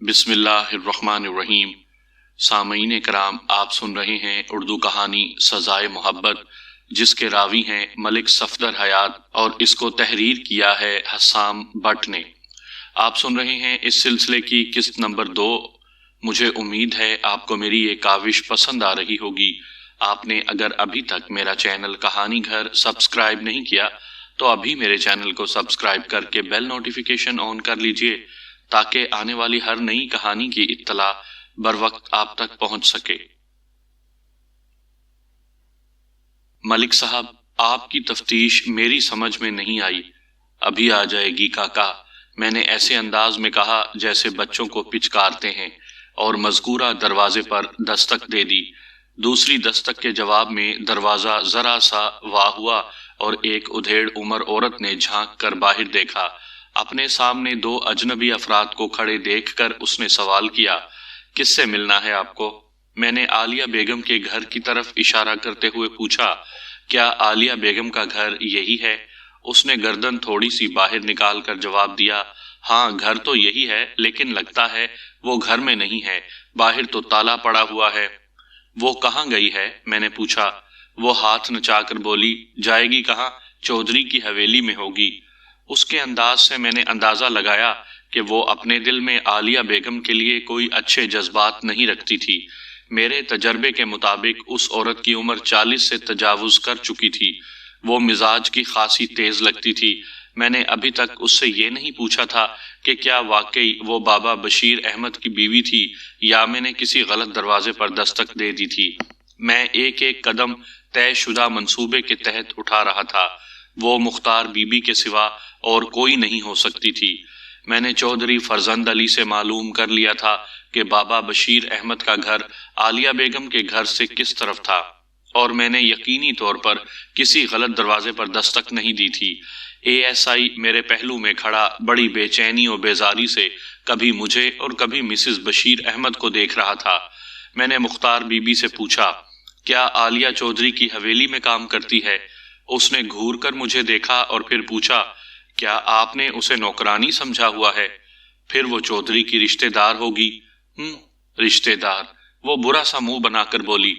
بسم اللہ الرحمن الرحیم۔ سامعین کرام، آپ سن رہے ہیں اردو کہانی سزائے محبت، جس کے راوی ہیں ملک صفدر حیات اور اس کو تحریر کیا ہے حسام بٹ نے۔ آپ سن رہے ہیں اس سلسلے کی قسط نمبر 2۔ مجھے امید ہے آپ کو میری یہ کاوش پسند آ رہی ہوگی۔ آپ نے اگر ابھی تک میرا چینل کہانی گھر سبسکرائب نہیں کیا تو ابھی میرے چینل کو سبسکرائب کر کے بیل نوٹیفیکیشن آن کر لیجئے، تاکہ آنے والی ہر نئی کہانی کی اطلاع بر وقت آپ تک پہنچ سکے۔ ملک صاحب، آپ کی تفتیش میری سمجھ میں نہیں آئی۔ ابھی آ جائے گی کاکا، میں نے ایسے انداز میں کہا جیسے بچوں کو پچکارتے ہیں، اور مذکورہ دروازے پر دستک دے دی۔ دوسری دستک کے جواب میں دروازہ ذرا سا واہ ہوا اور ایک ادھیڑ عمر عورت نے جھانک کر باہر دیکھا۔ اپنے سامنے دو اجنبی افراد کو کھڑے دیکھ کر اس نے سوال کیا، کس سے ملنا ہے آپ کو؟ میں نے عالیہ بیگم کے گھر کی طرف اشارہ کرتے ہوئے پوچھا، کیا عالیہ بیگم کا گھر یہی ہے؟ اس نے گردن تھوڑی سی باہر نکال کر جواب دیا، ہاں گھر تو یہی ہے، لیکن لگتا ہے وہ گھر میں نہیں ہے، باہر تو تالا پڑا ہوا ہے۔ وہ کہاں گئی ہے؟ میں نے پوچھا۔ وہ ہاتھ نچا کر بولی، جائے گی کہاں؟ چودھری کی حویلی میں ہوگی۔ اس کے انداز سے میں نے اندازہ لگایا کہ وہ اپنے دل میں عالیہ بیگم کے لیے کوئی اچھے جذبات نہیں رکھتی تھی۔ میرے تجربے کے مطابق اس عورت کی عمر 40 سے تجاوز کر چکی تھی۔ وہ مزاج کی خاصی تیز لگتی تھی۔ میں نے ابھی تک اس سے یہ نہیں پوچھا تھا کہ کیا واقعی وہ بابا بشیر احمد کی بیوی تھی یا میں نے کسی غلط دروازے پر دستک دے دی تھی۔ میں ایک ایک قدم طے شدہ منصوبے کے تحت اٹھا رہا تھا۔ وہ مختار بی بی کے سوا اور کوئی نہیں ہو سکتی تھی۔ میں نے چودھری فرزند علی سے معلوم کر لیا تھا کہ بابا بشیر احمد کا گھر عالیہ بیگم کے گھر سے کس طرف تھا، اور میں نے یقینی طور پر کسی غلط دروازے پر دستک نہیں دی تھی۔ اے ایس آئی میرے پہلو میں کھڑا بڑی بے چینی و بیزاری سے کبھی مجھے اور کبھی مسز بشیر احمد کو دیکھ رہا تھا۔ میں نے مختار بی بی سے پوچھا، کیا عالیہ چودھری کی حویلی میں کام کرتی ہے؟ اس نے گھور کر مجھے دیکھا اور پھر پوچھا، کیا آپ نے اسے نوکرانی سمجھا ہوا ہے؟ پھر وہ چودھری کی رشتہ دار ہوگی۔ رشتہ دار؟ وہ برا سا منہ بنا کر بولی،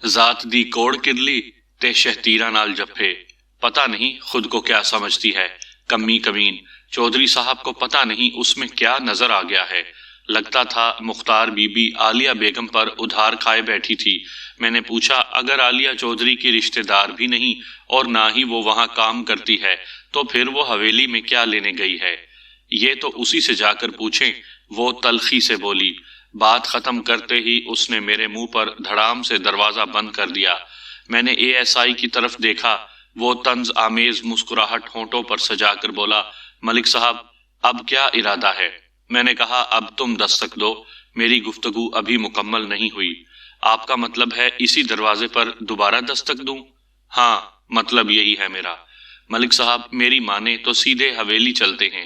ذات دی کوڑ کرلی تے شہتیرہ نال جپے۔ پتہ نہیں خود کو کیا سمجھتی ہے، کمی کمین۔ چودھری صاحب کو پتہ نہیں اس میں کیا نظر آ گیا ہے۔ لگتا تھا مختار بی بی عالیہ بیگم پر ادھار کھائے بیٹھی تھی۔ میں نے پوچھا، اگر عالیہ چودھری کی رشتہ دار بھی نہیں اور نہ ہی وہ وہاں کام کرتی ہے تو پھر وہ حویلی میں کیا لینے گئی ہے؟ یہ تو اسی سے جا کر پوچھیں، وہ تلخی سے بولی۔ بات ختم کرتے ہی اس نے میرے منہ پر دھڑام سے دروازہ بند کر دیا۔ میں نے اے ایس آئی کی طرف دیکھا۔ وہ طنز آمیز مسکراہٹ ہونٹوں پر سجا کر بولا، ملک صاحب اب کیا ارادہ ہے؟ میں نے کہا، اب تم دستک دو، میری گفتگو ابھی مکمل نہیں ہوئی۔ آپ کا مطلب ہے اسی دروازے پر دوبارہ دستک دوں؟ ہاں، مطلب یہی ہے میرا۔ ملک صاحب میری مانے تو سیدھے حویلی چلتے ہیں۔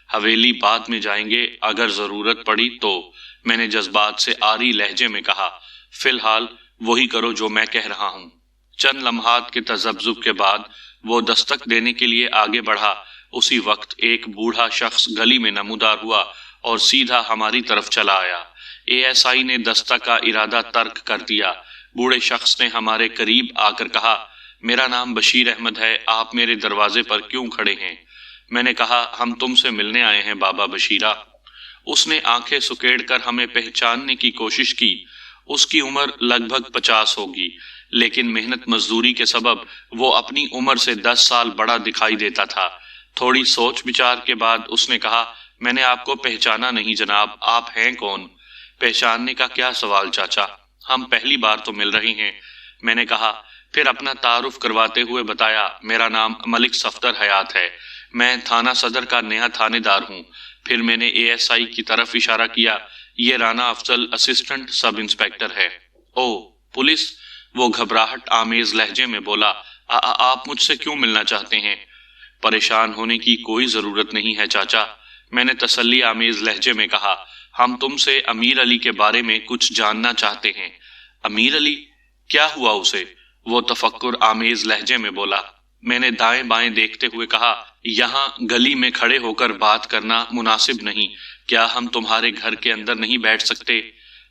حویلی بعد میں جائیں گے اگر ضرورت پڑی تو، میں نے جذبات سے آری لہجے میں کہا۔ فی الحال وہی کرو جو میں کہہ رہا ہوں۔ چند لمحات کے تذبذب کے بعد وہ دستک دینے کے لیے آگے بڑھا۔ اسی وقت ایک بوڑھا شخص گلی میں نمودار ہوا اور سیدھا ہماری طرف چلا آیا۔ اے ایس آئی نے دستک کا ارادہ ترک کر دیا۔ بوڑھے شخص نے ہمارے قریب آ کر کہا، میرا نام بشیر احمد ہے، آپ میرے دروازے پر کیوں کھڑے ہیں؟ میں نے کہا، ہم تم سے ملنے آئے ہیں بابا بشیرہ۔ اس نے آنکھیں سکیڑ کر ہمیں پہچاننے کی کوشش کی۔ اس کی عمر لگ بھگ 50 ہوگی، لیکن محنت مزدوری کے سبب وہ اپنی عمر سے 10 سال بڑا دکھائی دیتا تھا۔ تھوڑی سوچ بچار کے بعد اس نے کہا، میں نے آپ کو پہچانا نہیں جناب، آپ ہیں کون؟ پہچاننے کا کیا سوال چاچا، ہم پہلی بار تو مل رہے ہیں۔ میں نے کہا، پھر اپنا تعارف کرواتے ہوئے بتایا، میرا نام ملک صفدر حیات ہے، میں تھانہ صدر کا نیا تھانے دار ہوں۔ پھر میں نے اے ایس آئی کی طرف اشارہ کیا، یہ رانا افضل اسسٹنٹ سب انسپیکٹر ہے۔ او پولیس؟ وہ گھبراہٹ آمیز لہجے میں بولا، آپ مجھ سے کیوں ملنا چاہتے ہیں؟ پریشان ہونے کی کوئی ضرورت نہیں ہے چاچا، میں نے تسلی آمیز لہجے میں کہا، ہم تم سے امیر علی کے بارے میں کچھ جاننا چاہتے ہیں۔ امیر علی؟ کیا ہوا اسے؟ وہ تفکر آمیز لہجے میں بولا، میں نے دائیں بائیں دیکھتے ہوئے کہا، یہاں گلی میں کھڑے ہو کر بات کرنا مناسب نہیں، کیا ہم تمہارے گھر کے اندر نہیں بیٹھ سکتے؟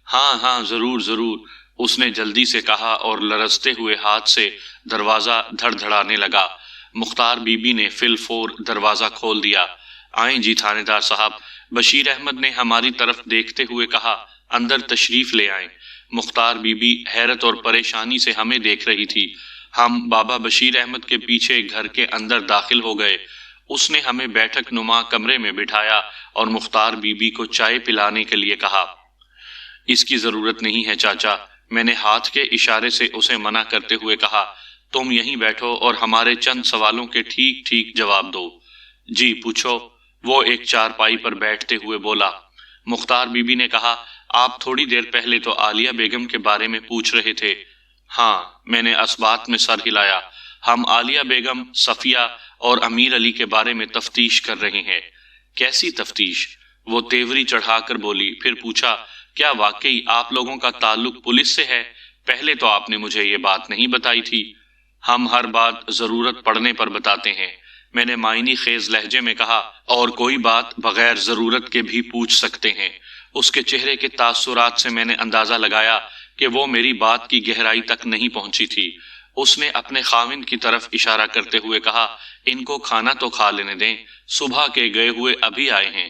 ہاں ہاں ضرور ضرور، اس نے جلدی سے کہا اور لرزتے ہوئے ہاتھ سے دروازہ دھڑ دھڑانے لگا۔ مختار بی بی نے فی الفور دروازہ کھول دیا۔ آئیں جی تھانے دار صاحب، بشیر احمد نے ہماری طرف دیکھتے ہوئے کہا، اندر تشریف لے آئیں۔ مختار بی بی حیرت اور پریشانی سے ہمیں دیکھ رہی تھی۔ ہم بابا بشیر احمد کے پیچھے گھر کے اندر داخل ہو گئے۔ اس نے ہمیں بیٹھک نما کمرے میں بٹھایا اور مختار بی بی کو چائے پلانے کے لیے کہا۔ اس کی ضرورت نہیں ہے چاچا، میں نے ہاتھ کے اشارے سے اسے منع کرتے ہوئے کہا، تم یہیں بیٹھو اور ہمارے چند سوالوں کے ٹھیک ٹھیک جواب دو۔ جی پوچھو، وہ ایک چارپائی پر بیٹھتے ہوئے بولا۔ مختار بی بی نے کہا، آپ تھوڑی دیر پہلے تو عالیہ بیگم کے بارے میں پوچھ رہے تھے۔ ہاں، میں نے اس بات میں سر ہلایا، ہم عالیہ بیگم، صفیہ اور امیر علی کے بارے میں تفتیش کر رہے ہیں۔ کیسی تفتیش؟ وہ تیوری چڑھا کر بولی، پھر پوچھا، کیا واقعی آپ لوگوں کا تعلق پولیس سے ہے؟ پہلے تو آپ نے مجھے یہ بات نہیں بتائی تھی۔ ہم ہر بات ضرورت پڑنے پر بتاتے ہیں، میں نے معنی خیز لہجے میں کہا، اور کوئی بات بغیر ضرورت کے بھی پوچھ سکتے ہیں۔ اس کے چہرے کے تاثرات سے میں نے اندازہ لگایا کہ وہ میری بات کی گہرائی تک نہیں پہنچی تھی۔ اس نے اپنے خاوند کی طرف اشارہ کرتے ہوئے کہا، ان کو کھانا تو کھا لینے دیں، صبح کے گئے ہوئے ابھی آئے ہیں۔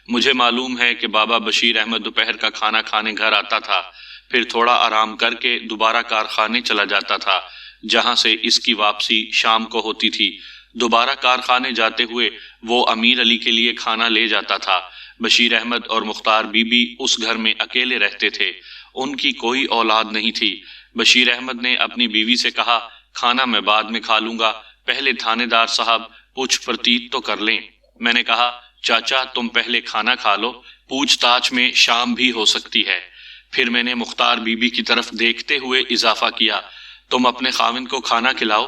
مجھے معلوم ہے کہ بابا بشیر احمد دوپہر کا کھانا کھانے گھر آتا تھا، پھر تھوڑا آرام کر کے دوبارہ کارخانے چلا جاتا تھا، جہاں سے اس کی واپسی شام کو ہوتی تھی۔ دوبارہ کارخانے جاتے ہوئے وہ امیر علی کے لیے کھانا لے جاتا تھا۔ بشیر احمد اور مختار بی بی اس گھر میں اکیلے رہتے تھے، ان کی کوئی اولاد نہیں تھی۔ بشیر احمد نے اپنی بیوی سے کہا، کھانا میں بعد میں کھا لوں گا، پہلے تھانے دار صاحب پوچھ پرتیت تو کر لیں۔ میں نے کہا، چاچا تم پہلے کھانا کھا لو، پوچھ تاچھ میں شام بھی ہو سکتی ہے۔ پھر میں نے مختار بی بی کی طرف دیکھتے ہوئے اضافہ کیا، تم اپنے خاوند کو کھانا کھلاؤ،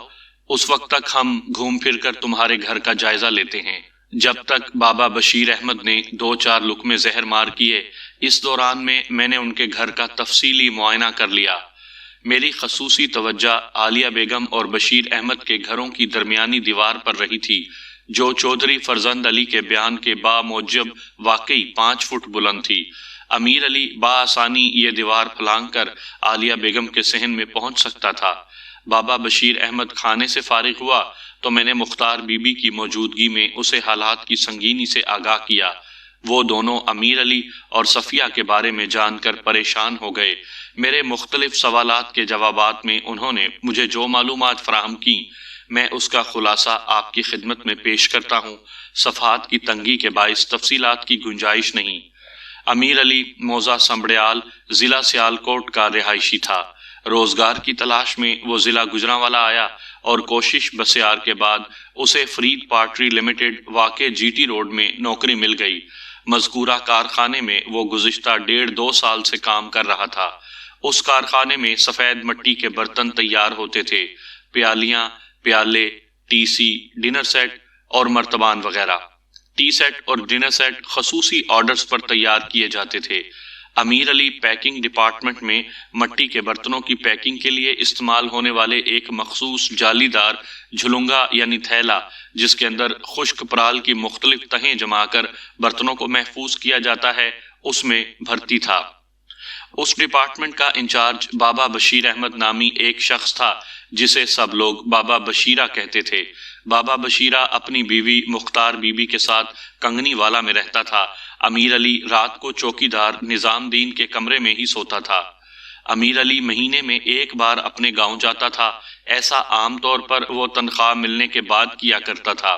اس وقت تک ہم گھوم پھر کر تمہارے گھر کا جائزہ لیتے ہیں۔ جب تک بابا بشیر احمد نے 2-4 لقمے زہر مار کیے، اس دوران میں نے ان کے گھر کا تفصیلی معائنہ کر لیا۔ میری خصوصی توجہ عالیہ بیگم اور بشیر احمد کے گھروں کی درمیانی دیوار پر رہی تھی، جو چودھری فرزند علی کے بیان کے باموجب واقعی 5 فٹ بلند تھی۔ امیر علی بآسانی یہ دیوار پھلانگ کر عالیہ بیگم کے صحن میں پہنچ سکتا تھا۔ بابا بشیر احمد کھانے سے فارغ ہوا تو میں نے مختار بی بی کی موجودگی میں اسے حالات کی سنگینی سے آگاہ کیا۔ وہ دونوں امیر علی اور صفیہ کے بارے میں جان کر پریشان ہو گئے۔ میرے مختلف سوالات کے جوابات میں انہوں نے مجھے جو معلومات فراہم کی، میں اس کا خلاصہ آپ کی خدمت میں پیش کرتا ہوں۔ صفحات کی تنگی کے باعث تفصیلات کی گنجائش نہیں۔ امیر علی موضع سمبڑیال، ضلع سیالکوٹ کا رہائشی تھا۔ روزگار کی تلاش میں وہ ضلع گجرانوالہ آیا اور کوشش بسیار کے بعد اسے فرید پارٹری لمیٹڈ واقع جی ٹی روڈ میں نوکری مل گئی۔ مذکورہ کارخانے میں وہ گزشتہ 1.5-2 سال سے کام کر رہا تھا۔ اس کارخانے میں سفید مٹی کے برتن تیار ہوتے تھے، پیالیاں، پیالے، ٹی سی، ڈنر سیٹ اور مرتبان وغیرہ۔ ٹی سیٹ اور ڈنر سیٹ خصوصی آرڈرز پر تیار کیے جاتے تھے۔ امیر علی پیکنگ ڈپارٹمنٹ میں مٹی کے برتنوں کی پیکنگ کے لیے استعمال ہونے والے ایک مخصوص جالی دار جھلنگا یعنی تھیلا، جس کے اندر خشک پرال کی مختلف تہیں جما کر برتنوں کو محفوظ کیا جاتا ہے، اس میں بھرتی تھا۔ اس ڈپارٹمنٹ کا انچارج بابا بشیر احمد نامی ایک شخص تھا، جسے سب لوگ بابا بشیرہ کہتے تھے۔ بابا بشیرہ اپنی بیوی مختار بی بی کے ساتھ کنگنی والا میں رہتا تھا۔ امیر علی رات کو چوکیدار نظام دین کے کمرے میں ہی سوتا تھا۔ امیر علی مہینے میں 1 بار اپنے گاؤں جاتا تھا، ایسا عام طور پر وہ تنخواہ ملنے کے بعد کیا کرتا تھا۔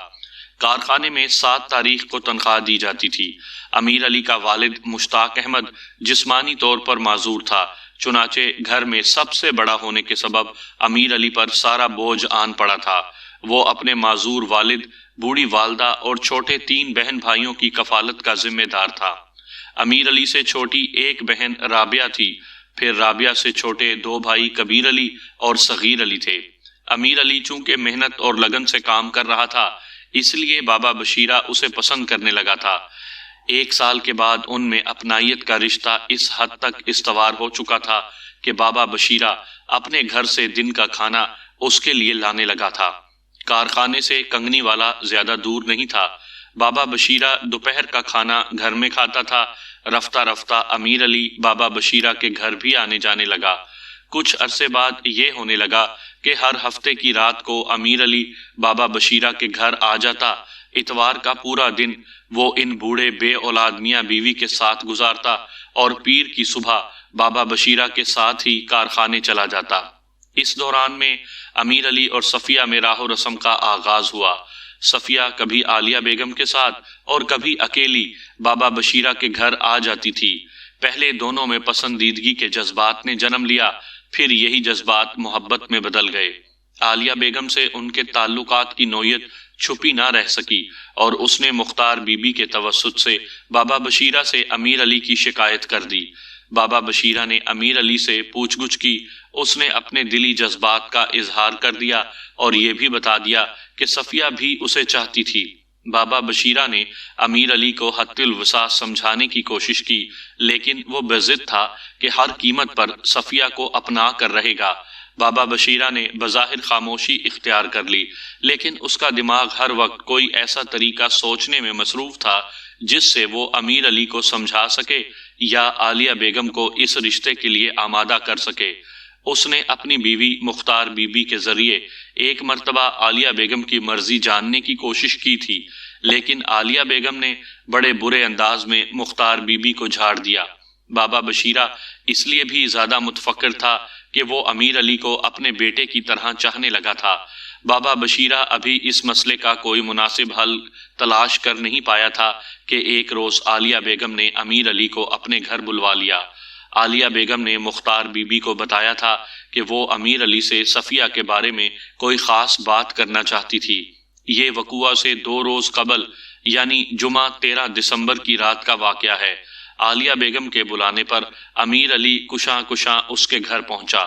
کارخانے میں 7 تاریخ کو تنخواہ دی جاتی تھی۔ امیر علی کا والد مشتاق احمد جسمانی طور پر معذور تھا، چنانچہ گھر میں سب سے بڑا ہونے کے سبب امیر علی پر سارا بوجھ آن پڑا تھا۔ وہ اپنے معذور والد، بوڑھی والدہ اور چھوٹے 3 بہن بھائیوں کی کفالت کا ذمہ دار تھا۔ امیر علی سے چھوٹی ایک بہن رابعہ تھی، پھر رابعہ سے چھوٹے 2 بھائی کبیر علی اور صغیر علی تھے۔ امیر علی چونکہ محنت اور لگن سے کام کر رہا تھا، اس لیے بابا بشیرہ اسے پسند کرنے لگا تھا۔ 1 سال کے بعد ان میں اپنائیت کا رشتہ اس حد تک استوار ہو چکا تھا کہ بابا بشیرہ اپنے گھر سے دن کا کھانا اس کے لیے لانے لگا تھا۔ کارخانے سے کنگنی والا زیادہ دور نہیں تھا۔ بابا بشیرہ دوپہر کا کھانا گھر میں کھاتا تھا۔ رفتہ رفتہ امیر علی بابا بشیرہ کے گھر بھی آنے جانے لگا۔ کچھ عرصے بعد یہ ہونے لگا کہ ہر ہفتے کی رات کو امیر علی بابا بشیرہ کے گھر آ جاتا۔ اتوار کا پورا دن وہ ان بوڑھے بے اولاد میاں بیوی کے ساتھ گزارتا اور پیر کی صبح بابا بشیرہ کے ساتھ ہی کارخانے چلا جاتا۔ اس دوران میں امیر علی اور صفیہ میں راہ و رسم کا آغاز ہوا۔ صفیہ کبھی عالیہ بیگم کے ساتھ اور کبھی اکیلی بابا بشیرہ کے گھر آ جاتی تھی۔ پہلے دونوں میں پسندیدگی کے جذبات نے جنم لیا، پھر یہی جذبات محبت میں بدل گئے۔ عالیہ بیگم سے ان کے تعلقات کی نوعیت چھپی نہ رہ سکی اور اس نے مختار بی بی کے توسط سے بابا بشیرہ سے امیر علی کی شکایت کر دی۔ بابا بشیرہ نے امیر علی سے پوچھ گچھ کی۔ اس نے اپنے دلی جذبات کا اظہار کر دیا اور یہ بھی بتا دیا کہ صفیہ بھی اسے چاہتی تھی۔ بابا بشیرہ نے امیر علی کو حد الوسع سمجھانے کی کوشش کی، لیکن وہ بضد تھا کہ ہر قیمت پر صفیہ کو اپنا کر رہے گا۔ بابا بشیرہ نے بظاہر خاموشی اختیار کر لی، لیکن اس کا دماغ ہر وقت کوئی ایسا طریقہ سوچنے میں مصروف تھا جس سے وہ امیر علی کو سمجھا سکے یا عالیہ بیگم کو اس رشتے کے لیے آمادہ کر سکے۔ اس نے اپنی بیوی مختار بی بی کے ذریعے ایک مرتبہ عالیہ بیگم کی مرضی جاننے کی کوشش کی تھی، لیکن عالیہ بیگم نے بڑے برے انداز میں مختار بی بی کو جھاڑ دیا۔ بابا بشیرہ اس لیے بھی زیادہ متفکر تھا کہ وہ امیر علی کو اپنے بیٹے کی طرح چاہنے لگا تھا۔ بابا بشیرہ ابھی اس مسئلے کا کوئی مناسب حل تلاش کر نہیں پایا تھا کہ ایک روز عالیہ بیگم نے امیر علی کو اپنے گھر بلوا لیا۔ عالیہ بیگم نے مختار بی بی کو بتایا تھا کہ وہ امیر علی سے صفیہ کے بارے میں کوئی خاص بات کرنا چاہتی تھی۔ یہ وقوعہ سے 2 روز قبل یعنی جمعہ 13 دسمبر کی رات کا واقعہ ہے۔ عالیہ بیگم کے بلانے پر امیر علی کشاں کشاں اس کے گھر پہنچا۔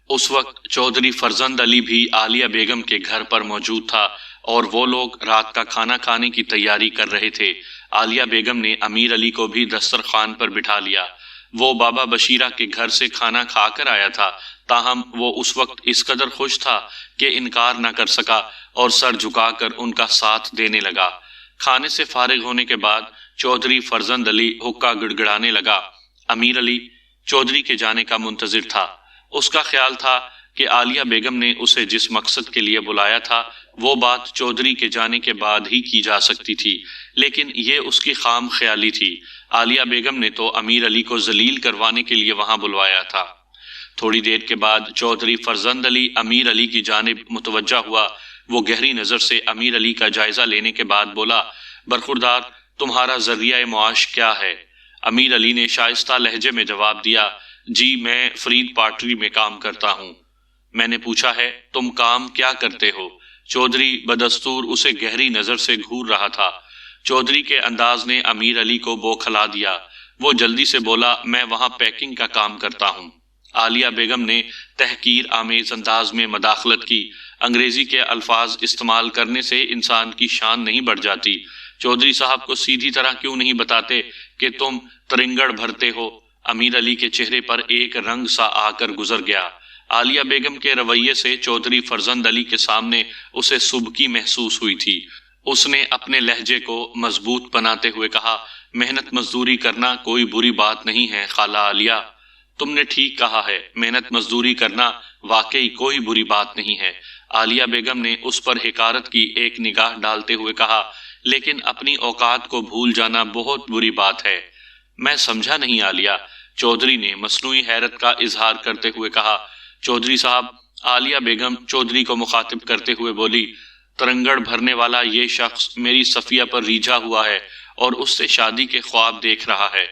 اس وقت چودھری فرزند علی بھی عالیہ بیگم کے گھر پر موجود تھا اور وہ لوگ رات کا کھانا کھانے کی تیاری کر رہے تھے۔ عالیہ بیگم نے امیر علی کو بھی دسترخوان پر بٹھا لیا۔ وہ بابا بشیرہ کے گھر سے کھانا کھا کر آیا تھا، تاہم وہ اس وقت اس قدر خوش تھا کہ انکار نہ کر سکا اور سر جھکا کر ان کا ساتھ دینے لگا۔ کھانے سے فارغ ہونے کے بعد چودھری فرزند علی حقہ گڑگڑانے لگا۔ امیر علی چودھری کے جانے کا منتظر تھا۔ اس کا خیال تھا کہ عالیہ بیگم نے اسے جس مقصد کے لیے بلایا تھا وہ بات چودھری کے جانے کے بعد ہی کی جا سکتی تھی، لیکن یہ اس کی خام خیالی تھی۔ عالیہ بیگم نے تو امیر علی کو ذلیل کروانے کے لیے وہاں بلوایا تھا۔ تھوڑی دیر کے بعد چودھری فرزند علی امیر علی کی جانب متوجہ ہوا۔ وہ گہری نظر سے امیر علی کا جائزہ لینے کے بعد بولا، برخوردار، تمہارا ذریعہ معاش کیا ہے؟ امیر علی نے شائستہ لہجے میں جواب دیا، جی میں فرید پاٹری میں کام کرتا ہوں۔ میں نے پوچھا ہے تم کام کیا کرتے ہو؟ چودھری بدستور اسے گہری نظر سے گھور رہا تھا۔ چودھری کے انداز نے امیر علی کو بوکھلا دیا۔ وہ جلدی سے بولا، میں وہاں پیکنگ کا کام کرتا ہوں۔ عالیہ بیگم نے تحقیر آمیز انداز میں مداخلت کی، انگریزی کے الفاظ استعمال کرنے سے انسان کی شان نہیں بڑھ جاتی۔ چودھری صاحب کو سیدھی طرح کیوں نہیں بتاتے کہ تم ترنگڑ بھرتے ہو؟ امیر علی کے چہرے پر ایک رنگ سا آ کر گزر گیا۔ عالیہ بیگم کے رویے سے چودھری فرزند علی کے سامنے اسے سبکی محسوس ہوئی تھی۔ اس نے اپنے لہجے کو مضبوط بناتے ہوئے کہا، محنت مزدوری کرنا کوئی بری بات نہیں ہے خالہ عالیہ۔ تم نے ٹھیک کہا ہے، محنت مزدوری کرنا واقعی کوئی بری بات نہیں ہے۔ عالیہ بیگم نے اس پر حقارت کی ایک نگاہ ڈالتے ہوئے کہا، لیکن اپنی اوقات کو بھول جانا بہت بری بات ہے۔ میں سمجھا نہیں عالیہ، چودھری نے مصنوعی حیرت کا اظہار کرتے ہوئے کہا۔ چودھری صاحب، عالیہ بیگم چودھری کو مخاطب کرتے ہوئے بولی، ترنگڑ بھرنے والا یہ شخص میری صفیہ پر ریجھا ہوا ہے اور اس سے شادی کے خواب دیکھ رہا ہے۔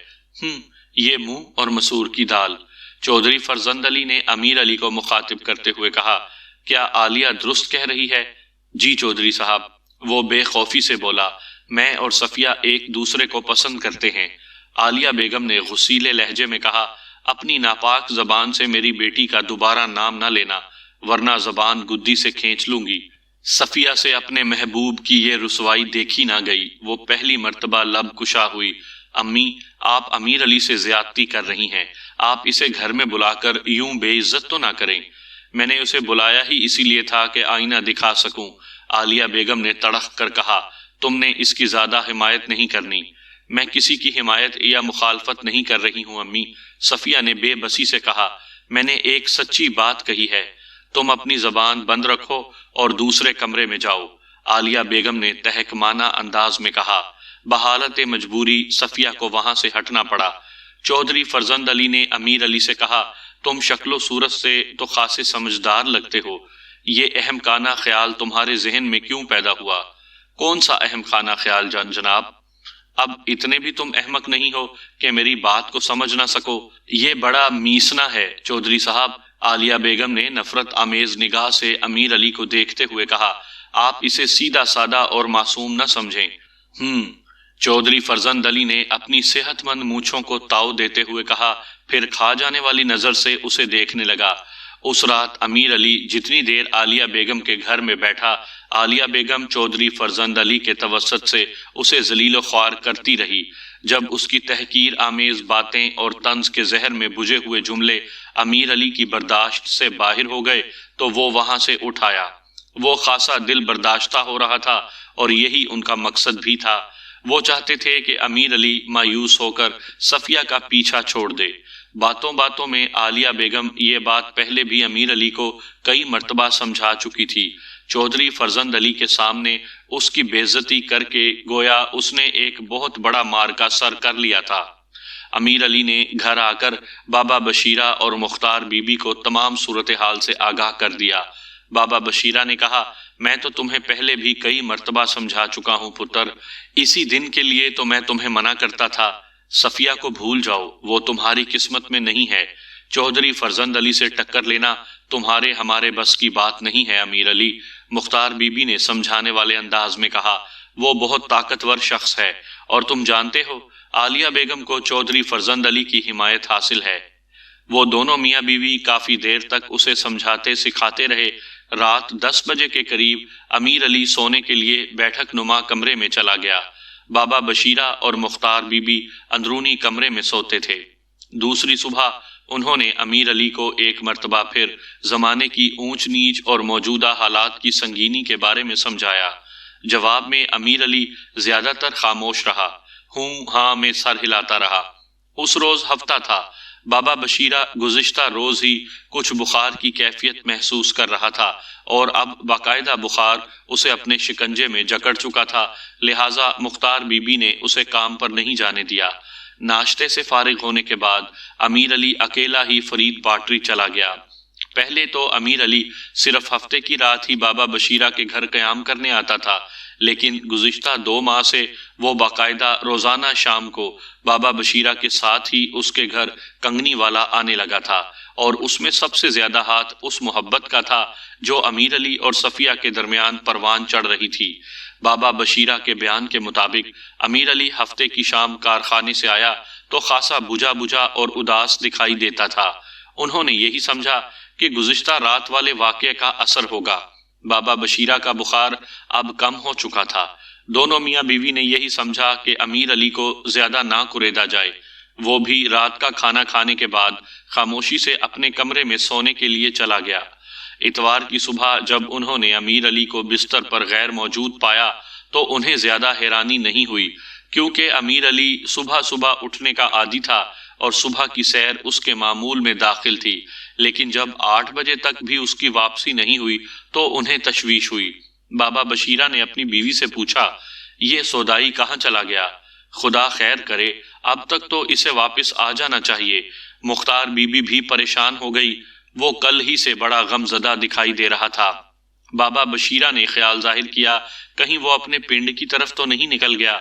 یہ منہ اور مسور کی دال۔ چودھری فرزند علی نے امیر علی کو مخاطب کرتے ہوئے کہا، کیا عالیہ درست کہہ رہی ہے؟ جی چودھری صاحب، وہ بے خوفی سے بولا، میں اور صفیہ ایک دوسرے کو پسند کرتے ہیں۔ عالیہ بیگم نے غصیلے لہجے میں کہا، اپنی ناپاک زبان سے میری بیٹی کا دوبارہ نام نہ لینا، ورنہ زبان گدی سے کھینچ لوں گی۔ صفیہ سے اپنے محبوب کی یہ رسوائی دیکھی نہ گئی۔ وہ پہلی مرتبہ لب کشا ہوئی۔ امی، آپ امیر علی سے زیادتی کر رہی ہیں۔ آپ اسے گھر میں بلا کر یوں بے عزت تو نہ کریں۔ میں نے اسے بلایا ہی اسی لیے تھا کہ آئینہ دکھا سکوں۔ عالیہ بیگم نے تڑق کر کہا، تم نے اس کی زیادہ حمایت نہیں کرنی۔ میں کسی کی حمایت یا مخالفت نہیں کر رہی ہوں امی، صفیہ نے بے بسی سے کہا، میں نے ایک سچی بات کہی ہے، تم اپنی زبان بند رکھو اور دوسرے کمرے میں جاؤ، عالیہ بیگم نے تحکمانہ انداز میں کہا۔ بحالت مجبوری صفیہ کو وہاں سے ہٹنا پڑا۔ چودھری فرزند علی نے امیر علی سے کہا، تم شکل و صورت سے تو خاصے سمجھدار لگتے ہو، یہ اہم خانہ خیال تمہارے ذہن میں کیوں پیدا ہوا؟ کون سا اہم خانہ خیال جناب؟ اب اتنے بھی تم احمق نہیں ہو کہ میری بات کو سمجھ نہ سکو؟ یہ بڑا میسنا ہے چودھری صاحب، عالیہ بیگم نے نفرت آمیز نگاہ سے امیر علی کو دیکھتے ہوئے کہا، آپ اسے سیدھا سادہ اور معصوم نہ سمجھیں۔ چودھری فرزند علی نے اپنی صحت مند مونچھوں کو تاؤ دیتے ہوئے کہا، پھر کھا جانے والی نظر سے اسے دیکھنے لگا۔ اس رات امیر علی جتنی دیر عالیہ بیگم کے گھر میں بیٹھا، عالیہ بیگم چودھری فرزند علی کے توسط سے اسے ذلیل و خوار کرتی رہی۔ جب اس کی تحقیر آمیز باتیں اور طنز کے زہر میں بجھے ہوئے جملے امیر علی کی برداشت سے باہر ہو گئے تو وہ وہاں سے اٹھ آیا۔ وہ خاصا دل برداشتہ ہو رہا تھا اور یہی ان کا مقصد بھی تھا۔ وہ چاہتے تھے کہ امیر علی مایوس ہو کر صفیہ کا پیچھا چھوڑ دے۔ باتوں باتوں میں عالیہ بیگم یہ بات پہلے بھی امیر علی کو کئی مرتبہ سمجھا چکی تھی۔ چودھری فرزند علی کے سامنے اس کی بے عزتی کر کے گویا اس نے ایک بہت بڑا مارکا سر کر لیا تھا۔ امیر علی نے گھر آ کر بابا بشیرہ اور مختار بی بی کو تمام صورتحال سے آگاہ کر دیا۔ بابا بشیرہ نے کہا، میں تو تمہیں پہلے بھی کئی مرتبہ سمجھا چکا ہوں پتر، اسی دن کے لیے تو میں تمہیں منع کرتا تھا۔ صفیہ کو بھول جاؤ، وہ تمہاری قسمت میں نہیں ہے۔ چودھری فرزند علی سے ٹکر لینا تمہارے ہمارے بس کی بات نہیں ہے امیر علی، مختار بی بی نے سمجھانے والے انداز میں کہا۔ وہ بہت طاقتور شخص ہے اور تم جانتے ہو عالیہ بیگم کو چودھری فرزند علی کی حمایت حاصل ہے۔ وہ دونوں میاں بیوی کافی دیر تک اسے سمجھاتے سکھاتے رہے۔ رات 10 بجے کے قریب امیر علی سونے کے لیے بیٹھک نما کمرے میں چلا گیا۔ بابا بشیرہ اور مختار بی بی اندرونی کمرے میں سوتے تھے۔ دوسری صبح انہوں نے امیر علی کو ایک مرتبہ پھر زمانے کی اونچ نیچ اور موجودہ حالات کی سنگینی کے بارے میں سمجھایا۔ جواب میں امیر علی زیادہ تر خاموش رہا، ہوں ہاں میں سر ہلاتا رہا۔ اس روز ہفتہ تھا۔ بابا بشیرہ گزشتہ روز ہی کچھ بخار کی کیفیت محسوس کر رہا تھا اور اب باقاعدہ بخار اسے اپنے شکنجے میں جکڑ چکا تھا، لہٰذا مختار بی بی نے اسے کام پر نہیں جانے دیا۔ ناشتے سے فارغ ہونے کے بعد امیر علی اکیلا ہی فرید پاٹری چلا گیا۔ پہلے تو امیر علی صرف ہفتے کی رات ہی بابا بشیرہ کے گھر قیام کرنے آتا تھا، لیکن گزشتہ 2 ماہ سے وہ باقاعدہ روزانہ شام کو بابا بشیرہ کے ساتھ ہی اس کے گھر کنگنی والا آنے لگا تھا، اور اس میں سب سے زیادہ ہاتھ اس محبت کا تھا جو امیر علی اور صفیہ کے درمیان پروان چڑھ رہی تھی۔ بابا بشیرہ کے بیان کے مطابق امیر علی ہفتے کی شام کارخانے سے آیا تو خاصا بجھا بجھا اور اداس دکھائی دیتا تھا۔ انہوں نے یہی سمجھا کہ گزشتہ رات والے واقعے کا اثر ہوگا۔ بابا بشیرہ کا بخار اب کم ہو چکا تھا۔ دونوں میاں بیوی نے یہی سمجھا کہ امیر علی کو زیادہ نہ کریدا جائے۔ وہ بھی رات کا کھانا کھانے کے بعد خاموشی سے اپنے کمرے میں سونے کے لیے چلا گیا۔ اتوار کی صبح جب انہوں نے امیر علی کو بستر پر غیر موجود پایا تو انہیں زیادہ حیرانی نہیں ہوئی، کیونکہ امیر علی صبح صبح اٹھنے کا عادی تھا اور صبح کی سیر اس کے معمول میں داخل تھی، لیکن جب 8 بجے تک بھی اس کی واپسی نہیں ہوئی تو انہیں تشویش ہوئی۔ بابا بشیرہ نے اپنی بیوی سے پوچھا، یہ سودائی کہاں چلا گیا؟ خدا خیر کرے، اب تک تو اسے واپس آ جانا چاہیے۔ مختار بی بی بھی پریشان ہو گئی، وہ کل ہی سے بڑا غم زدہ دکھائی دے رہا تھا۔ بابا بشیرہ نے خیال ظاہر کیا کہیں وہ اپنے پنڈ کی طرف تو نہیں نکل گیا،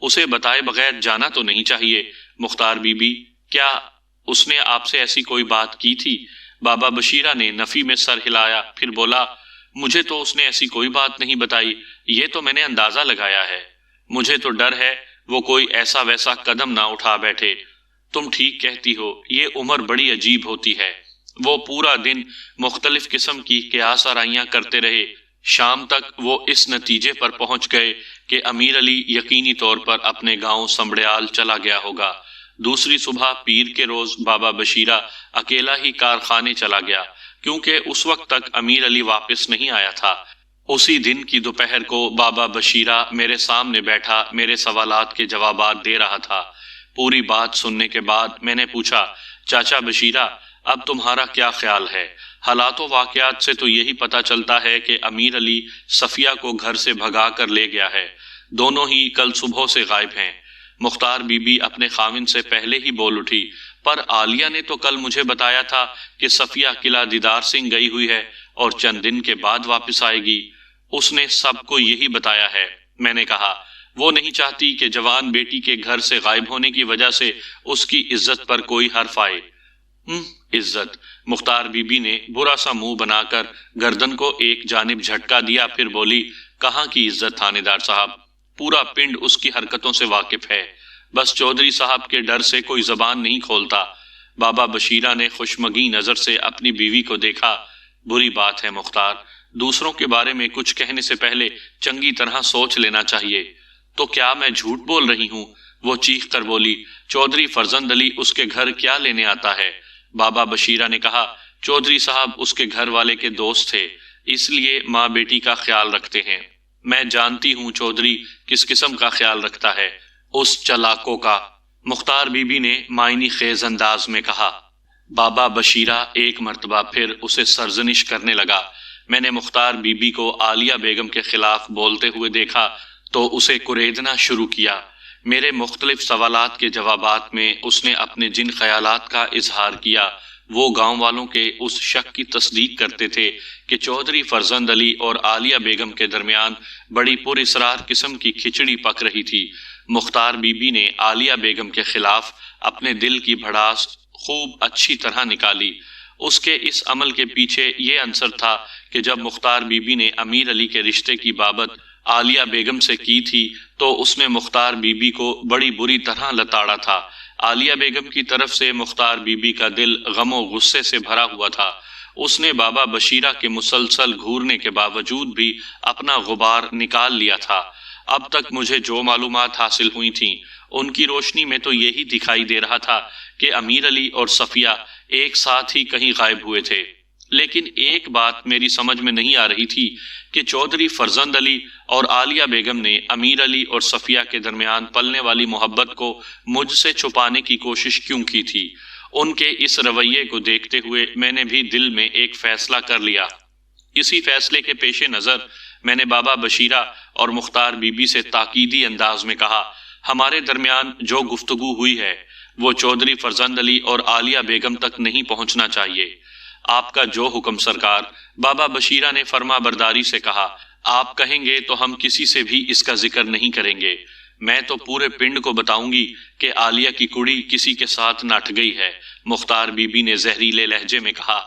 اسے بتائے بغیر جانا تو نہیں چاہیے۔ مختار بی بی، کیا اس نے آپ سے ایسی کوئی بات کی تھی؟ بابا بشیرہ نے نفی میں سر ہلایا، پھر بولا، مجھے تو اس نے ایسی کوئی بات نہیں بتائی، یہ تو میں نے اندازہ لگایا ہے۔ مجھے تو ڈر ہے وہ کوئی ایسا ویسا قدم نہ اٹھا بیٹھے۔ تم ٹھیک کہتی ہو، یہ عمر بڑی عجیب ہوتی ہے۔ وہ پورا دن مختلف قسم کی قیاس آرائیاں کرتے رہے۔ شام تک وہ اس نتیجے پر پہنچ گئے کہ امیر علی یقینی طور پر اپنے گاؤں سمبڑیال چلا گیا ہوگا۔ دوسری صبح پیر کے روز بابا بشیرہ اکیلا ہی کارخانے چلا گیا، کیونکہ اس وقت تک امیر علی واپس نہیں آیا تھا۔ اسی دن کی دوپہر کو بابا بشیرہ میرے سامنے بیٹھا میرے سوالات کے جوابات دے رہا تھا۔ پوری بات سننے کے بعد میں نے پوچھا، چاچا بشیرہ، اب تمہارا کیا خیال ہے؟ حالات و واقعات سے تو یہی پتہ چلتا ہے کہ امیر علی صفیہ کو گھر سے بھگا کر لے گیا ہے۔ دونوں ہی کل صبح سے غائب ہیں۔ مختار بی بی اپنے خاوند سے پہلے ہی بول اٹھی، پر عالیہ نے تو کل مجھے بتایا تھا کہ صفیہ قلعہ دیدار سنگھ گئی ہوئی ہے اور چند دن کے بعد واپس آئے گی۔ اس نے سب کو یہی بتایا ہے۔ میں نے کہا، وہ نہیں چاہتی کہ جوان بیٹی کے گھر سے غائب ہونے کی وجہ سے اس کی عزت پر کوئی حرف آئے۔ عزت؟ مختار بی بی نے برا سا منہ بنا کر گردن کو ایک جانب جھٹکا دیا، پھر بولی، کہاں کی عزت تھانے دار صاحب؟ پورا پنڈ اس کی حرکتوں سے واقف ہے، بس چودھری صاحب کے ڈر سے کوئی زبان نہیں کھولتا۔ بابا بشیرہ نے خوشمگی نظر سے اپنی بیوی کو دیکھا۔ بری بات ہے مختار، دوسروں کے بارے میں کچھ کہنے سے پہلے چنگی طرح سوچ لینا چاہیے۔ تو کیا میں جھوٹ بول رہی ہوں؟ وہ چیخ کر بولی، چودھری فرزند علی اس کے گھر کیا لینے آتا ہے؟ بابا بشیرہ نے کہا، چودھری صاحب اس کے گھر والے کے دوست تھے، اس لیے ماں بیٹی کا خیال رکھتے ہیں۔ میں جانتی ہوں چودھری کس قسم کا خیال رکھتا ہے، اس چلاکوں کا، مختار بی بی نے معنی خیز انداز میں کہا۔ بابا بشیرہ ایک مرتبہ پھر اسے سرزنش کرنے لگا۔ میں نے مختار بی بی کو عالیہ بیگم کے خلاف بولتے ہوئے دیکھا تو اسے کریدنا شروع کیا۔ میرے مختلف سوالات کے جوابات میں اس نے اپنے جن خیالات کا اظہار کیا وہ گاؤں والوں کے اس شک کی تصدیق کرتے تھے کہ چودھری فرزند علی اور عالیہ بیگم کے درمیان بڑی پر اسرار قسم کی کھچڑی پک رہی تھی۔ مختار بی بی نے عالیہ بیگم کے خلاف اپنے دل کی بھڑاس خوب اچھی طرح نکالی۔ اس کے اس عمل کے پیچھے یہ عنصر تھا کہ جب مختار بی بی نے امیر علی کے رشتے کی بابت عالیہ بیگم سے کی تھی تو اس نے مختار بی بی کو بڑی بری طرح لتاڑا تھا۔ عالیہ بیگم کی طرف سے مختار بی بی کا دل غم و غصے سے بھرا ہوا تھا۔ اس نے بابا بشیرہ کے مسلسل گھورنے کے باوجود بھی اپنا غبار نکال لیا تھا۔ اب تک مجھے جو معلومات حاصل ہوئی تھیں ان کی روشنی میں تو یہی دکھائی دے رہا تھا کہ امیر علی اور صفیہ ایک ساتھ ہی کہیں غائب ہوئے تھے، لیکن ایک بات میری سمجھ میں نہیں آ رہی تھی کہ چودھری فرزند علی اور عالیہ بیگم نے امیر علی اور صفیہ کے درمیان پلنے والی محبت کو مجھ سے چھپانے کی کوشش کیوں کی تھی۔ ان کے اس رویے کو دیکھتے ہوئے میں نے بھی دل میں ایک فیصلہ کر لیا۔ اسی فیصلے کے پیش نظر میں نے بابا بشیرہ اور مختار بی بی سے تاکیدی انداز میں کہا، ہمارے درمیان جو گفتگو ہوئی ہے وہ چودھری فرزند علی اور عالیہ بیگم تک نہیں پہنچنا چاہیے۔ آپ کا جو حکم سرکار۔ بابا بشیرہ نے فرما برداری سے کہا، آپ کہیں گے تو ہم کسی سے بھی اس کا ذکر نہیں کریں گے۔ میں تو پورے پنڈ کو بتاؤں گی کہ عالیہ کی کڑی کسی کے ساتھ نٹ گئی ہے۔ مختار بی بی نے زہریلے لہجے میں کہا،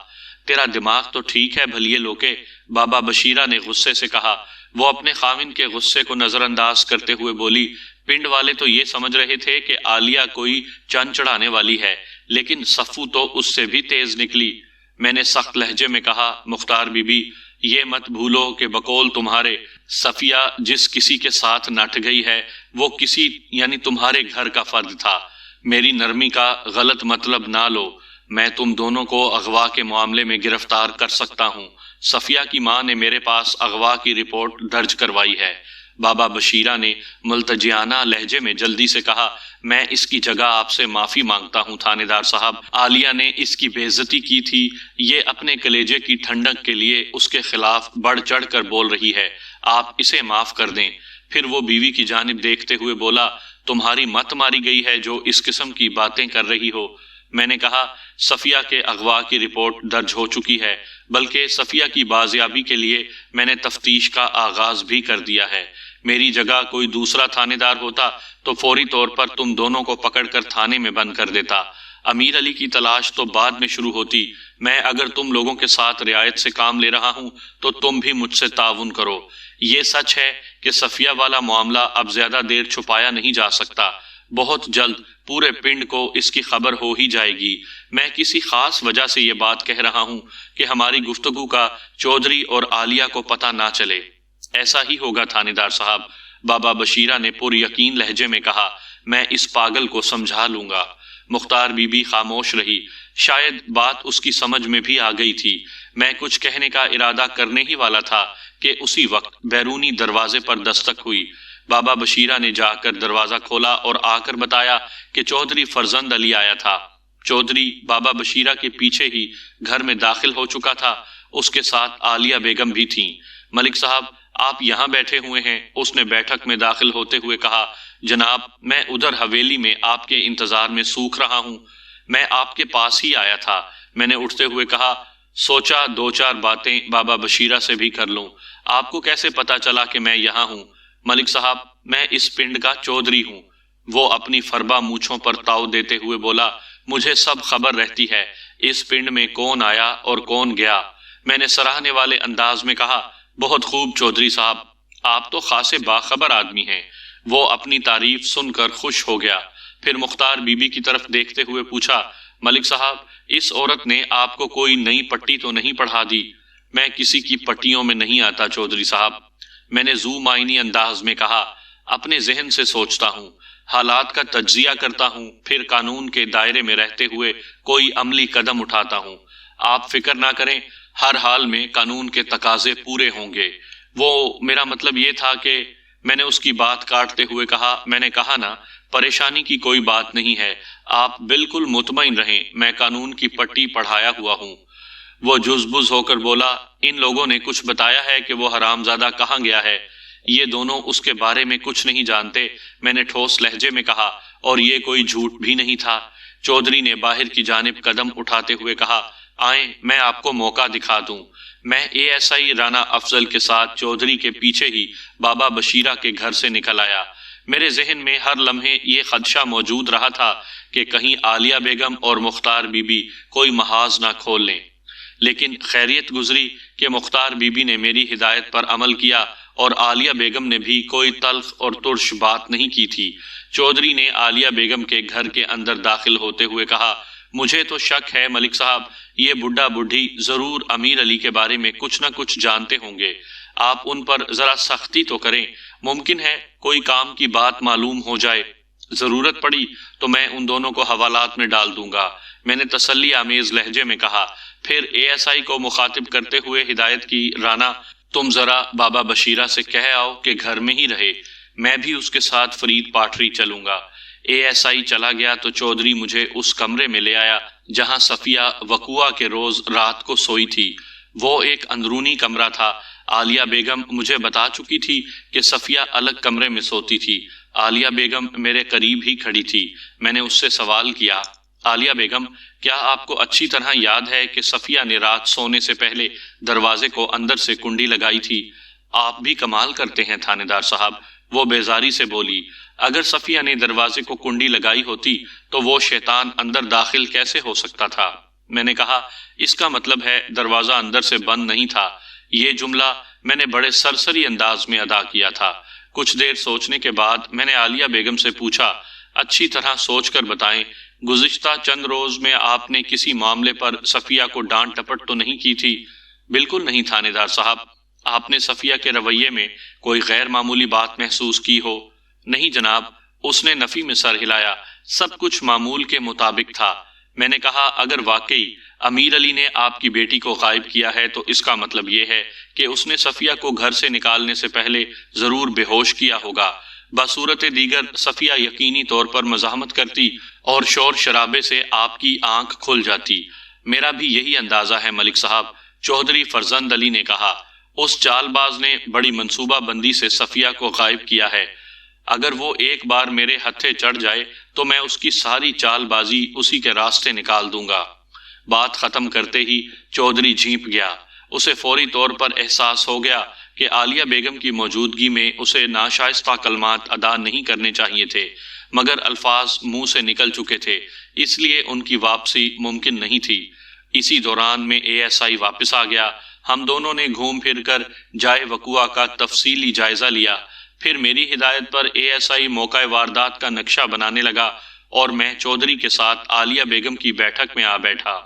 تیرا دماغ تو ٹھیک ہے بھلیے لوکے۔ بابا بشیرہ نے غصے سے کہا۔ وہ اپنے خاوند کے غصے کو نظر انداز کرتے ہوئے بولی، پنڈ والے تو یہ سمجھ رہے تھے کہ عالیہ کوئی چند چڑھانے والی ہے، لیکن صفو تو اس سے بھی تیز نکلی۔ میں نے سخت لہجے میں کہا، مختار بی بی یہ مت بھولو کہ بقول تمہارے صفیہ جس کسی کے ساتھ نٹ گئی ہے وہ کسی یعنی تمہارے گھر کا فرد تھا۔ میری نرمی کا غلط مطلب نہ لو، میں تم دونوں کو اغوا کے معاملے میں گرفتار کر سکتا ہوں۔ صفیہ کی ماں نے میرے پاس اغوا کی رپورٹ درج کروائی ہے۔ بابا بشیرہ نے ملتجیانہ لہجے میں جلدی سے کہا، میں اس کی جگہ آپ سے معافی مانگتا ہوں تھانے دار صاحب۔ عالیہ نے اس کی بے عزتی کی تھی، یہ اپنے کلیجے کی ٹھنڈک کے لیے اس کے خلاف بڑھ چڑھ کر بول رہی ہے، آپ اسے معاف کر دیں۔ پھر وہ بیوی کی جانب دیکھتے ہوئے بولا، تمہاری مت ماری گئی ہے جو اس قسم کی باتیں کر رہی ہو۔ میں نے کہا، صفیہ کے اغوا کی رپورٹ درج ہو چکی ہے، بلکہ صفیہ کی بازیابی کے لیے میں نے تفتیش کا آغاز بھی کر دیا ہے۔ میری جگہ کوئی دوسرا تھانے دار ہوتا تو فوری طور پر تم دونوں کو پکڑ کر تھانے میں بند کر دیتا۔ امیر علی کی تلاش تو بعد میں شروع ہوتی۔ میں اگر تم لوگوں کے ساتھ رعایت سے کام لے رہا ہوں تو تم بھی مجھ سے تعاون کرو۔ یہ سچ ہے کہ صفیہ والا معاملہ اب زیادہ دیر چھپایا نہیں جا سکتا، بہت جلد پورے پنڈ کو اس کی خبر ہو ہی جائے گی۔ میں کسی خاص وجہ سے یہ بات کہہ رہا ہوں کہ ہماری گفتگو کا چودھری اور عالیہ کو پتہ نہ چلے۔ ایسا ہی ہوگا تھانے دار صاحب، بابا بشیرہ نے پر یقین لہجے میں کہا، میں اس پاگل کو سمجھا لوں گا۔ مختار بی بی خاموش رہی، شاید بات اس کی سمجھ میں بھی آ گئی تھی۔ میں کچھ کہنے کا ارادہ کرنے ہی والا تھا کہ اسی وقت بیرونی دروازے پر دستک ہوئی۔ بابا بشیرہ نے جا کر دروازہ کھولا اور آ کر بتایا کہ چودھری فرزند علی آیا تھا۔ چودھری بابا بشیرہ کے پیچھے ہی گھر میں داخل ہو چکا تھا، اس کے ساتھ عالیہ بیگم بھی تھیں۔ ملک صاحب آپ یہاں بیٹھے ہوئے ہیں، اس نے بیٹھک میں داخل ہوتے ہوئے کہا۔ جناب میں ادھر حویلی میں آپ کے انتظار میں سوکھ رہا ہوں، میں آپ کے پاس ہی آیا تھا۔ میں نے اٹھتے ہوئے کہا، سوچا دو چار باتیں بابا بشیرہ سے بھی کر لوں۔ آپ کو کیسے پتا چلا کہ میں یہاں ہوں؟ ملک صاحب میں اس پنڈ کا چودھری ہوں۔ وہ اپنی فربا مونچھوں پر تاؤ دیتے ہوئے بولا، مجھے سب خبر رہتی ہے، اس پنڈ میں کون آیا اور کون گیا۔ میں نے سراہنے والے انداز میں کہا، بہت خوب چودھری صاحب، آپ تو خاصے باخبر آدمی ہیں۔ وہ اپنی تعریف سن کر خوش ہو گیا، پھر مختار بی بی کی طرف دیکھتے ہوئے پوچھا، ملک صاحب اس عورت نے آپ کو کوئی نئی پٹی تو نہیں پڑھا دی؟ میں کسی کی پٹیوں میں نہیں آتا چودھری صاحب، میں نے ذو معنی انداز میں کہا، اپنے ذہن سے سوچتا ہوں، حالات کا تجزیہ کرتا ہوں، پھر قانون کے دائرے میں رہتے ہوئے کوئی عملی قدم اٹھاتا ہوں۔ آپ فکر نہ کریں، ہر حال میں قانون کے تقاضے پورے ہوں گے۔ وہ میرا مطلب یہ تھا کہ میں نے اس کی بات کاٹتے ہوئے کہا، میں نے کہا نا، پریشانی کی کوئی بات نہیں ہے، آپ بالکل مطمئن رہیں، میں قانون کی پٹی پڑھایا ہوا ہوں۔ وہ جزبز ہو کر بولا، ان لوگوں نے کچھ بتایا ہے کہ وہ حرامزادہ کہاں گیا ہے؟ یہ دونوں اس کے بارے میں کچھ نہیں جانتے، میں نے ٹھوس لہجے میں کہا، اور یہ کوئی جھوٹ بھی نہیں تھا۔ چودھری نے باہر کی جانب قدم اٹھاتے ہوئے کہا، آئیں میں آپ کو موقع دکھا دوں۔ میں ASI رانا افضل کے ساتھ چودھری کے پیچھے ہی بابا بشیرہ کے گھر سے نکل آیا۔ میرے ذہن میں ہر لمحے یہ خدشہ موجود رہا تھا کہ کہیں عالیہ بیگم اور مختار بی بی کوئی محاذ نہ کھول لیں، لیکن خیریت گزری کہ مختار بی بی نے میری ہدایت پر عمل کیا اور عالیہ بیگم نے بھی کوئی تلخ اور ترش بات نہیں کی تھی۔ چودھری نے عالیہ بیگم کے گھر کے اندر داخل ہوتے ہوئے کہا، مجھے تو شک ہے ملک صاحب، یہ بڈھا بڈھی ضرور امیر علی کے بارے میں کچھ نہ کچھ جانتے ہوں گے، آپ ان پر ذرا سختی تو کریں، ممکن ہے کوئی کام کی بات معلوم ہو جائے، ضرورت پڑی تو میں ان دونوں کو حوالات میں ڈال دوں گا، میں نے تسلی آمیز لہجے میں کہا۔ پھر ASI کو مخاطب کرتے ہوئے ہدایت کی، رانا تم ذرا بابا بشیرہ سے کہہ آؤ کہ گھر میں ہی رہے، میں بھی اس کے ساتھ فرید پاٹری چلوں گا۔ ASI چلا گیا تو چودھری مجھے اس کمرے میں لے آیا جہاں صفیہ وقوعہ کے روز رات کو سوئی تھی۔ وہ ایک اندرونی کمرہ تھا۔ عالیہ بیگم مجھے بتا چکی تھی کہ صفیہ الگ کمرے میں سوتی تھی۔ عالیہ بیگم میرے قریب ہی کھڑی تھی۔ میں نے اس سے سوال کیا، عالیہ بیگم کیا آپ کو اچھی طرح یاد ہے کہ صفیہ نے رات سونے سے پہلے دروازے کو اندر سے کنڈی لگائی تھی؟ آپ بھی کمال کرتے ہیں تھانے دار صاحب، وہ بیزاری سے بولی، اگر صفیہ نے دروازے کو کنڈی لگائی ہوتی تو وہ شیطان اندر داخل کیسے ہو سکتا تھا؟ میں نے کہا، اس کا مطلب ہے دروازہ اندر سے بند نہیں تھا۔ یہ جملہ میں نے بڑے سرسری انداز میں ادا کیا تھا۔ کچھ دیر سوچنے کے بعد میں نے عالیہ بیگم سے پوچھا، اچھی طرح سوچ کر بتائیں، گزشتہ چند روز میں آپ نے کسی معاملے پر صفیہ کو ڈانٹ ٹپٹ تو نہیں کی تھی؟ بالکل نہیں تھانے دار صاحب۔ آپ نے صفیہ کے رویے میں کوئی غیر معمولی بات محسوس کی ہو؟ نہیں جناب، اس نے نفی میں سر ہلایا، سب کچھ معمول کے مطابق تھا۔ میں نے کہا، اگر واقعی امیر علی نے آپ کی بیٹی کو غائب کیا ہے تو اس کا مطلب یہ ہے کہ اس نے صفیہ کو گھر سے نکالنے سے پہلے ضرور بے ہوش کیا ہوگا۔ بصورت دیگر صفیہ یقینی طور پر مزاحمت کرتی اور شور شرابے سے آپ کی آنکھ کھل جاتی۔ میرا بھی یہی اندازہ ہے ملک صاحب، چودھری فرزند علی نے کہا۔ اس چال باز نے بڑی منصوبہ بندی سے صفیہ کو غائب کیا ہے۔ اگر وہ ایک بار میرے ہتھے چڑھ جائے تو میں اس کی ساری چال بازی اسی کے راستے نکال دوں گا۔ بات ختم کرتے ہی چودھری جھینپ گیا۔ اسے فوری طور پر احساس ہو گیا کہ عالیہ بیگم کی موجودگی میں اسے ناشائستہ کلمات ادا نہیں کرنے چاہیے تھے، مگر الفاظ منہ سے نکل چکے تھے، اس لیے ان کی واپسی ممکن نہیں تھی۔ اسی دوران میں ASI واپس آ گیا۔ ہم دونوں نے گھوم پھر کر جائے وقوعہ کا تفصیلی جائزہ لیا۔ پھر میری ہدایت پر ASI موقع واردات کا نقشہ بنانے لگا اور میں چودھری کے ساتھ عالیہ بیگم کی بیٹھک میں آ بیٹھا۔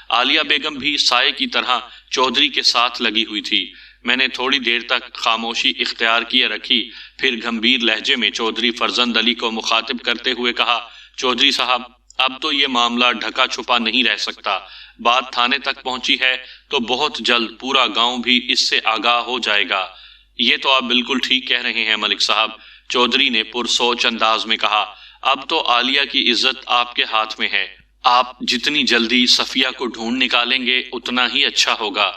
عالیہ بیگم بھی سائے کی طرح چودھری کے ساتھ لگی ہوئی تھی۔ میں نے تھوڑی دیر تک خاموشی اختیار کیے رکھی، پھر گمبھیر لہجے میں چودھری فرزند علی کو مخاطب کرتے ہوئے کہا، چودھری صاحب اب تو یہ معاملہ ڈھکا چھپا نہیں رہ سکتا، بات تھانے تک پہنچی ہے تو بہت جلد پورا گاؤں بھی اس سے آگاہ ہو جائے گا۔ یہ تو آپ بالکل ٹھیک کہہ رہے ہیں ملک صاحب، چودھری نے پرسوچ انداز میں کہا۔ اب تو عالیہ کی عزت آپ کے ہاتھ میں ہے، آپ جتنی جلدی صفیہ کو ڈھونڈ نکالیں گے اتنا ہی اچھا ہوگا۔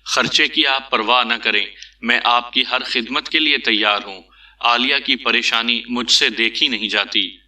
خرچے کی آپ پرواہ نہ کریں، میں آپ کی ہر خدمت کے لیے تیار ہوں۔ عالیہ کی پریشانی مجھ سے دیکھی نہیں جاتی۔